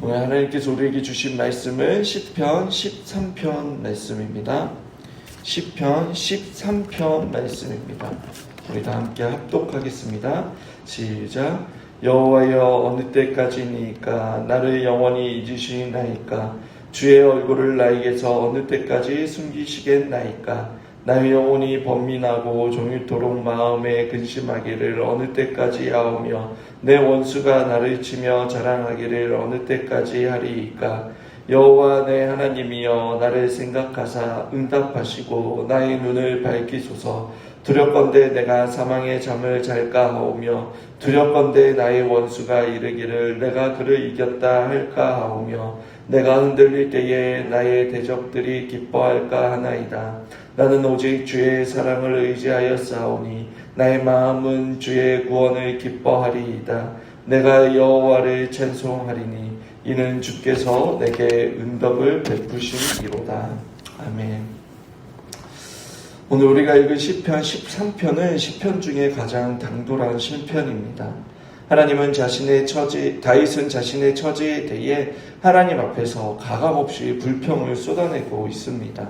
오늘 하나님께서 우리에게 주신 말씀은 시편 13편 말씀입니다. 시편 13편 말씀입니다. 우리 다 함께 합독하겠습니다. 시작. 여호와여, 어느 때까지니까 나를 영원히 잊으시나이까? 주의 얼굴을 나에게서 어느 때까지 숨기시겠나이까? 나의 영혼이 번민하고 종일토록 마음에 근심하기를 어느 때까지 하오며 내 원수가 나를 치며 자랑하기를 어느 때까지 하리이까? 여호와 내 하나님이여, 나를 생각하사 응답하시고 나의 눈을 밝히소서. 두렵건대 내가 사망의 잠을 잘까 하오며 두렵건대 나의 원수가 이르기를 내가 그를 이겼다 할까 하오며 내가 흔들릴 때에 나의 대적들이 기뻐할까 하나이다. 나는 오직 주의 사랑을 의지하여 싸우니 나의 마음은 주의 구원을 기뻐하리이다. 내가 여호와를 찬송하리니 이는 주께서 내게 응답을 베푸심이로다. 아멘. 오늘 우리가 읽은 시편 13편은 시편 중에 가장 당돌한 시편입니다. 다윗은 자신의 처지에 대해 하나님 앞에서 가감없이 불평을 쏟아내고 있습니다.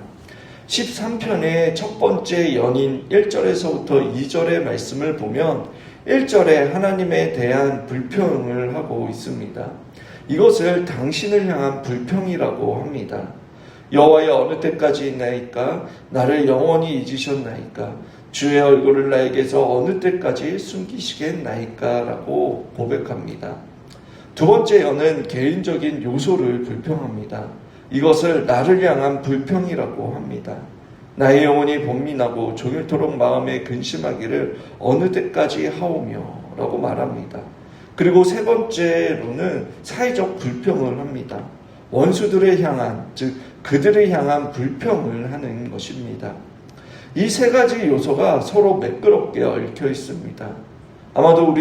13편의 첫 번째 연인 1절에서부터 2절의 말씀을 보면 1절에 하나님에 대한 불평을 하고 있습니다. 이것을 당신을 향한 불평이라고 합니다. 여호와여, 어느 때까지 있나이까? 나를 영원히 잊으셨나이까? 주의 얼굴을 나에게서 어느 때까지 숨기시겠나이까? 라고 고백합니다. 두 번째 연은 개인적인 요소를 불평합니다. 이것을 나를 향한 불평이라고 합니다. 나의 영혼이 번민하고 종일토록 마음에 근심하기를 어느 때까지 하오며 라고 말합니다. 그리고 세 번째로는 사회적 불평을 합니다. 원수들을 향한, 즉 그들을 향한 불평을 하는 것입니다. 이 세 가지 요소가 서로 매끄럽게 얽혀 있습니다. 아마도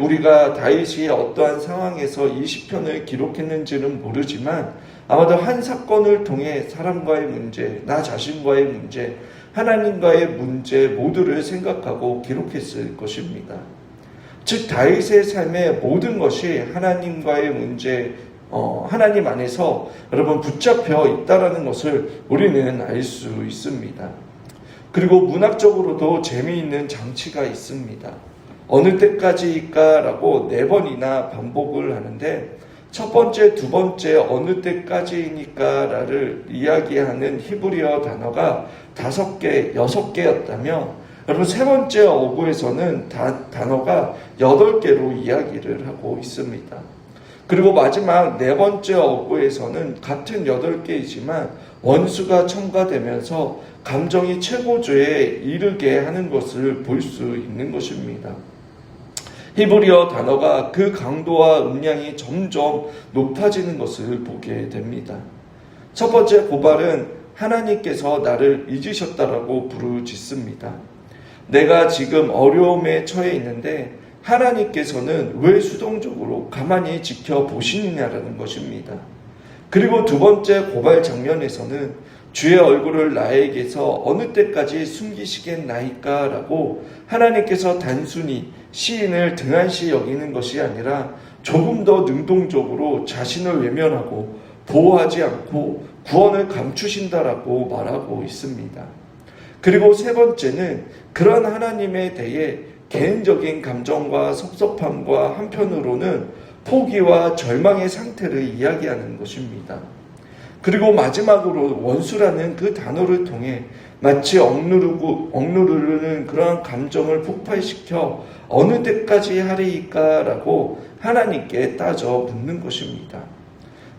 우리가 다윗이 어떠한 상황에서 이 시편을 기록했는지는 모르지만 아마도 한 사건을 통해 사람과의 문제, 나 자신과의 문제, 하나님과의 문제 모두를 생각하고 기록했을 것입니다. 즉 다윗의 삶의 모든 것이 하나님과의 문제, 하나님 안에서 여러분 붙잡혀 있다라는 것을 우리는 알 수 있습니다. 그리고 문학적으로도 재미있는 장치가 있습니다. 어느 때까지일까? 라고 4번이나 반복을 하는데 첫 번째, 두 번째 어느 때까지니까 라를 이야기하는 히브리어 단어가 5개, 6개였다면 여러분 세 번째 어구에서는 단어가 8개로 이야기를 하고 있습니다. 그리고 마지막 4번째 어구에서는 같은 8개이지만 원수가 첨가되면서 감정이 최고조에 이르게 하는 것을 볼 수 있는 것입니다. 히브리어 단어가 그 강도와 음량이 점점 높아지는 것을 보게 됩니다. 첫 번째 고발은 하나님께서 나를 잊으셨다라고 부르짖습니다. 내가 지금 어려움에 처해 있는데 하나님께서는 왜 수동적으로 가만히 지켜보시느냐라는 것입니다. 그리고 두 번째 고발 장면에서는 주의 얼굴을 나에게서 어느 때까지 숨기시겠나이까? 라고 하나님께서 단순히 시인을 등한시 여기는 것이 아니라 조금 더 능동적으로 자신을 외면하고 보호하지 않고 구원을 감추신다라고 말하고 있습니다. 그리고 세 번째는 그런 하나님에 대해 개인적인 감정과 섭섭함과 한편으로는 포기와 절망의 상태를 이야기하는 것입니다. 그리고 마지막으로 원수라는 그 단어를 통해 마치 억누르는 그러한 감정을 폭발시켜 어느 때까지 하리이까? 라고 하나님께 따져 묻는 것입니다.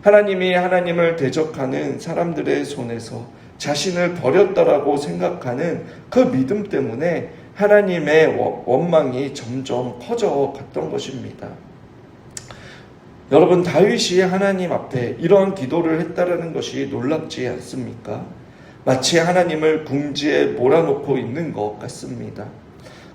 하나님이 하나님을 대적하는 사람들의 손에서 자신을 버렸다라고 생각하는 그 믿음 때문에 하나님의 원망이 점점 커져 갔던 것입니다. 여러분, 다윗이 하나님 앞에 이러한 기도를 했다라는 것이 놀랍지 않습니까? 마치 하나님을 궁지에 몰아놓고 있는 것 같습니다.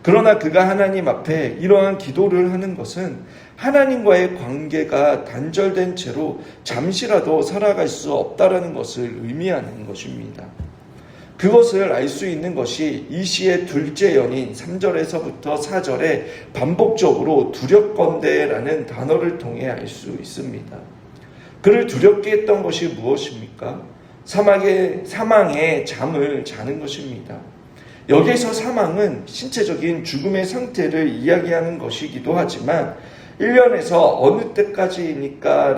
그러나 그가 하나님 앞에 이러한 기도를 하는 것은 하나님과의 관계가 단절된 채로 잠시라도 살아갈 수 없다라는 것을 의미하는 것입니다. 그것을 알 수 있는 것이 이 시의 둘째 연인 3절에서부터 4절에 반복적으로 두렵건대라는 단어를 통해 알 수 있습니다. 그를 두렵게 했던 것이 무엇입니까? 사망의 잠을 자는 것입니다. 여기에서 사망은 신체적인 죽음의 상태를 이야기하는 것이기도 하지만 1년에서 어느 때까지니까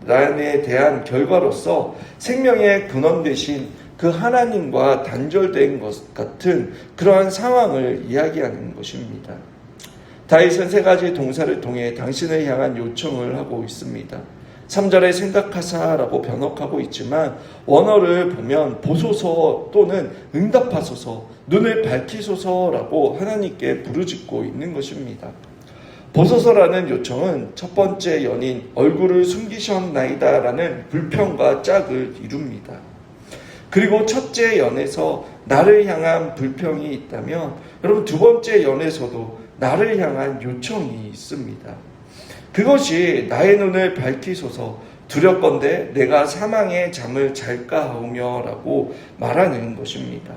라에 대한 결과로서 생명의 근원 대신 그 하나님과 단절된 것 같은 그러한 상황을 이야기하는 것입니다. 다윗은 세 가지 동사를 통해 당신을 향한 요청을 하고 있습니다. 3절에 생각하사라고 번역하고 있지만 원어를 보면 보소서 또는 응답하소서, 눈을 밝히소서라고 하나님께 부르짖고 있는 것입니다. 보소서라는 요청은 첫 번째 연인 얼굴을 숨기셨나이다라는 불평과 짝을 이룹니다. 그리고 첫째 연에서 나를 향한 불평이 있다면 여러분 두 번째 연에서도 나를 향한 요청이 있습니다. 그것이 나의 눈을 밝히소서, 두렵건대 내가 사망의 잠을 잘까 하오며 라고 말하는 것입니다.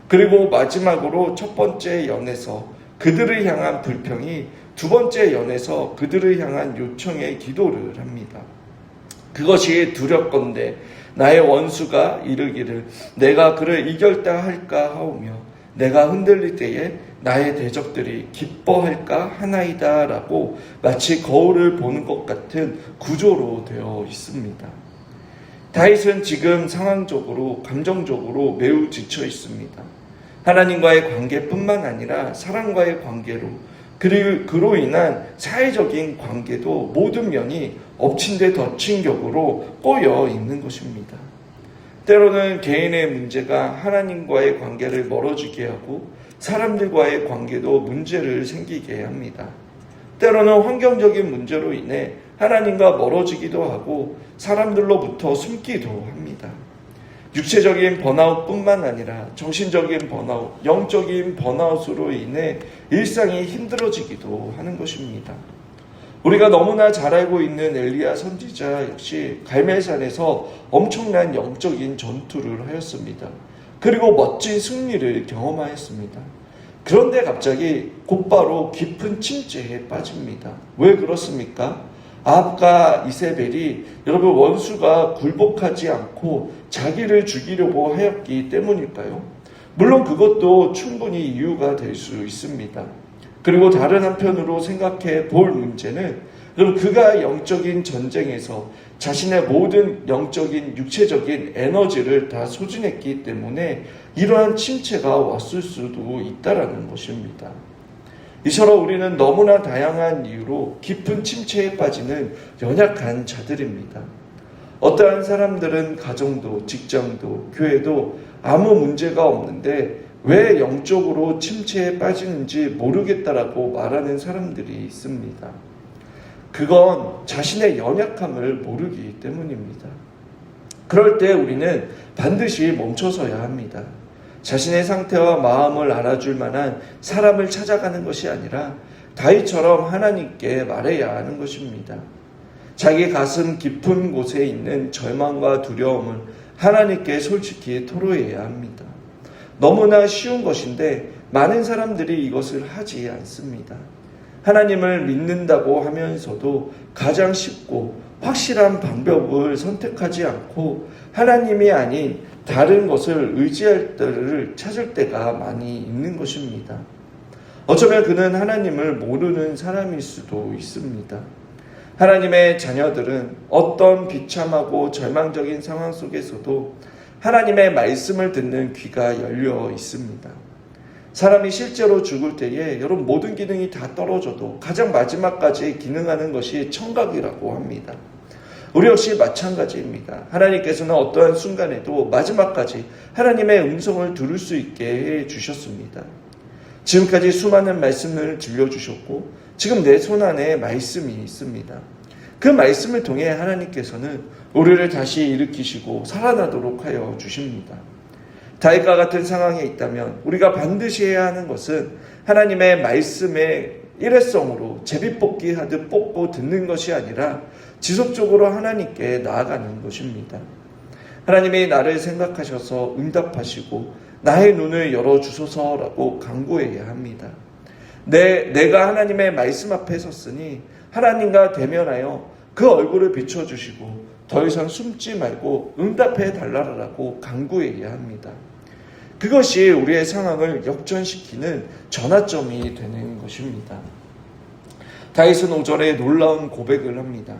그리고 마지막으로 첫 번째 연에서 그들을 향한 불평이 두 번째 연에서 그들을 향한 요청의 기도를 합니다. 그것이 두렵건대 나의 원수가 이르기를 내가 그를 이겼다 할까 하오며 내가 흔들릴 때에 나의 대적들이 기뻐할까 하나이다 라고 마치 거울을 보는 것 같은 구조로 되어 있습니다. 다윗은 지금 상황적으로 감정적으로 매우 지쳐 있습니다. 하나님과의 관계뿐만 아니라 사람과의 관계로 그리고 그로 인한 사회적인 관계도 모든 면이 엎친 데 덮친 격으로 꼬여 있는 것입니다. 때로는 개인의 문제가 하나님과의 관계를 멀어지게 하고 사람들과의 관계도 문제를 생기게 합니다. 때로는 환경적인 문제로 인해 하나님과 멀어지기도 하고 사람들로부터 숨기도 합니다. 육체적인 번아웃뿐만 아니라 정신적인 번아웃, 영적인 번아웃으로 인해 일상이 힘들어지기도 하는 것입니다. 우리가 너무나 잘 알고 있는 엘리야 선지자 역시 갈멜산에서 엄청난 영적인 전투를 하였습니다. 그리고 멋진 승리를 경험하였습니다. 그런데 갑자기 곧바로 깊은 침체에 빠집니다. 왜 그렇습니까? 아합과 이세벨이 여러분 원수가 굴복하지 않고 자기를 죽이려고 하였기 때문일까요? 물론 그것도 충분히 이유가 될 수 있습니다. 그리고 다른 한편으로 생각해 볼 문제는 여러분 그가 영적인 전쟁에서 자신의 모든 영적인 육체적인 에너지를 다 소진했기 때문에 이러한 침체가 왔을 수도 있다라는 것입니다. 이처럼 우리는 너무나 다양한 이유로 깊은 침체에 빠지는 연약한 자들입니다. 어떠한 사람들은 가정도 직장도 교회도 아무 문제가 없는데 왜 영적으로 침체에 빠지는지 모르겠다라고 말하는 사람들이 있습니다. 그건 자신의 연약함을 모르기 때문입니다. 그럴 때 우리는 반드시 멈춰서야 합니다. 자신의 상태와 마음을 알아줄 만한 사람을 찾아가는 것이 아니라 다윗처럼 하나님께 말해야 하는 것입니다. 자기 가슴 깊은 곳에 있는 절망과 두려움을 하나님께 솔직히 토로해야 합니다. 너무나 쉬운 것인데 많은 사람들이 이것을 하지 않습니다. 하나님을 믿는다고 하면서도 가장 쉽고 확실한 방법을 선택하지 않고 하나님이 아닌 다른 것을 의지할 때를 찾을 때가 많이 있는 것입니다. 어쩌면 그는 하나님을 모르는 사람일 수도 있습니다. 하나님의 자녀들은 어떤 비참하고 절망적인 상황 속에서도 하나님의 말씀을 듣는 귀가 열려 있습니다. 사람이 실제로 죽을 때에 여러분 모든 기능이 다 떨어져도 가장 마지막까지 기능하는 것이 청각이라고 합니다. 우리 역시 마찬가지입니다. 하나님께서는 어떠한 순간에도 마지막까지 하나님의 음성을 들을 수 있게 해주셨습니다. 지금까지 수많은 말씀을 들려주셨고 지금 내 손안에 말씀이 있습니다. 그 말씀을 통해 하나님께서는 우리를 다시 일으키시고 살아나도록 하여 주십니다. 다윗과 같은 상황에 있다면 우리가 반드시 해야 하는 것은 하나님의 말씀의 일회성으로 제비뽑기 하듯 뽑고 듣는 것이 아니라 지속적으로 하나님께 나아가는 것입니다. 하나님이 나를 생각하셔서 응답하시고 나의 눈을 열어주소서라고 간구해야 합니다. 내가 하나님의 말씀 앞에 섰으니 하나님과 대면하여 그 얼굴을 비춰주시고 더 이상 숨지 말고 응답해 달라라고 간구해야 합니다. 그것이 우리의 상황을 역전시키는 전환점이 되는 것입니다. 다윗은 5절에 놀라운 고백을 합니다.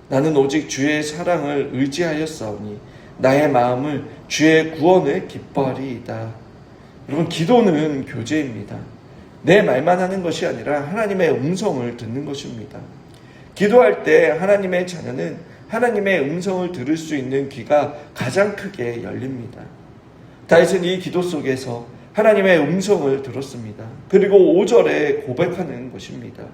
나는 오직 주의 사랑을 의지하였사오니 나의 마음을 주의 구원을 기뻐하리이다. 여러분, 기도는 교제입니다. 내 말만 하는 것이 아니라 하나님의 음성을 듣는 것입니다. 기도할 때 하나님의 자녀는 하나님의 음성을 들을 수 있는 귀가 가장 크게 열립니다. 다윗은 이 기도 속에서 하나님의 음성을 들었습니다. 그리고 5절에 고백하는 것입니다.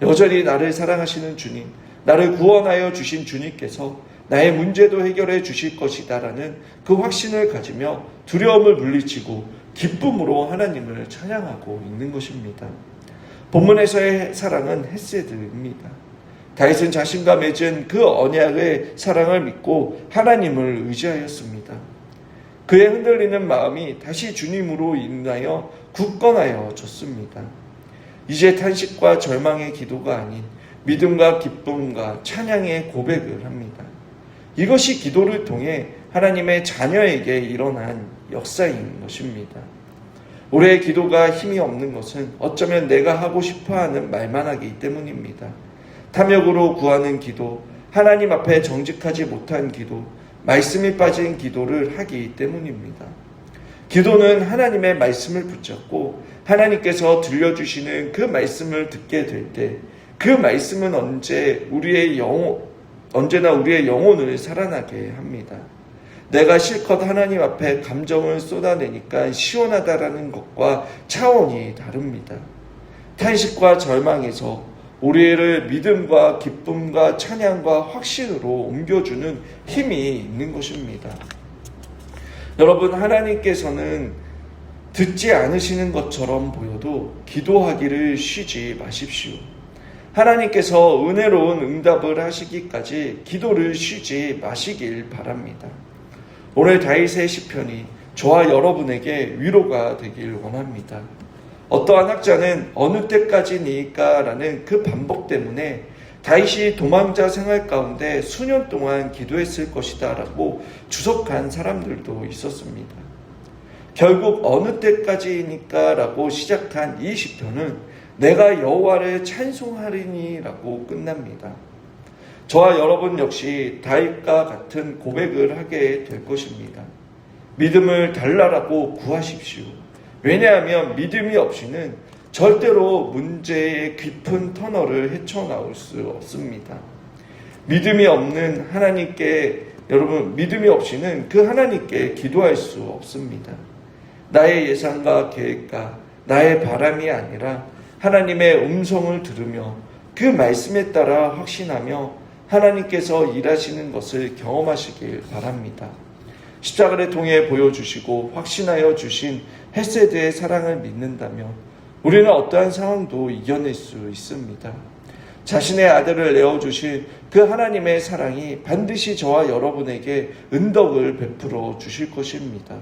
여전히 나를 사랑하시는 주님, 나를 구원하여 주신 주님께서 나의 문제도 해결해 주실 것이다 라는 그 확신을 가지며 두려움을 물리치고 기쁨으로 하나님을 찬양하고 있는 것입니다. 본문에서의 사랑은 헤세드입니다. 다윗은 자신과 맺은 그 언약의 사랑을 믿고 하나님을 의지하였습니다. 그의 흔들리는 마음이 다시 주님으로 인하여 굳건하여 졌습니다. 이제 탄식과 절망의 기도가 아닌 믿음과 기쁨과 찬양의 고백을 합니다. 이것이 기도를 통해 하나님의 자녀에게 일어난 역사인 것입니다. 우리의 기도가 힘이 없는 것은 어쩌면 내가 하고 싶어하는 말만 하기 때문입니다. 탐욕으로 구하는 기도, 하나님 앞에 정직하지 못한 기도, 말씀이 빠진 기도를 하기 때문입니다. 기도는 하나님의 말씀을 붙잡고 하나님께서 들려주시는 그 말씀을 듣게 될 때 그 말씀은 언제나 우리의 영혼을 살아나게 합니다. 내가 실컷 하나님 앞에 감정을 쏟아내니까 시원하다라는 것과 차원이 다릅니다. 탄식과 절망에서 우리를 믿음과 기쁨과 찬양과 확신으로 옮겨주는 힘이 있는 것입니다. 여러분, 하나님께서는 듣지 않으시는 것처럼 보여도 기도하기를 쉬지 마십시오. 하나님께서 은혜로운 응답을 하시기까지 기도를 쉬지 마시길 바랍니다. 오늘 다윗의 시편이 저와 여러분에게 위로가 되길 원합니다. 어떠한 학자는 어느 때까지니까 라는 그 반복 때문에 다윗이 도망자 생활 가운데 수년 동안 기도했을 것이다 라고 주석한 사람들도 있었습니다. 결국 어느 때까지니까 라고 시작한 이 시편은 내가 여호와를 찬송하리니 라고 끝납니다. 저와 여러분 역시 다윗과 같은 고백을 하게 될 것입니다. 믿음을 달라라고 구하십시오. 왜냐하면 믿음이 없이는 절대로 문제의 깊은 터널을 헤쳐나올 수 없습니다. 믿음이 없는 하나님께, 여러분, 믿음이 없이는 그 하나님께 기도할 수 없습니다. 나의 예상과 계획과 나의 바람이 아니라 하나님의 음성을 들으며 그 말씀에 따라 확신하며 하나님께서 일하시는 것을 경험하시길 바랍니다. 십자가를 통해 보여주시고 확신하여 주신 헤세드의 사랑을 믿는다면 우리는 어떠한 상황도 이겨낼 수 있습니다. 자신의 아들을 내어주실 그 하나님의 사랑이 반드시 저와 여러분에게 은덕을 베풀어 주실 것입니다.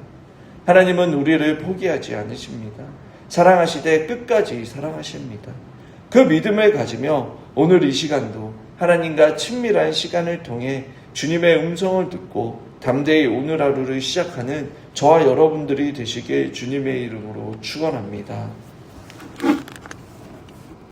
하나님은 우리를 포기하지 않으십니다. 사랑하시되 끝까지 사랑하십니다. 그 믿음을 가지며 오늘 이 시간도 하나님과 친밀한 시간을 통해 주님의 음성을 듣고 담대히 오늘 하루를 시작하는 저와 여러분들이 되시길 주님의 이름으로 축원합니다.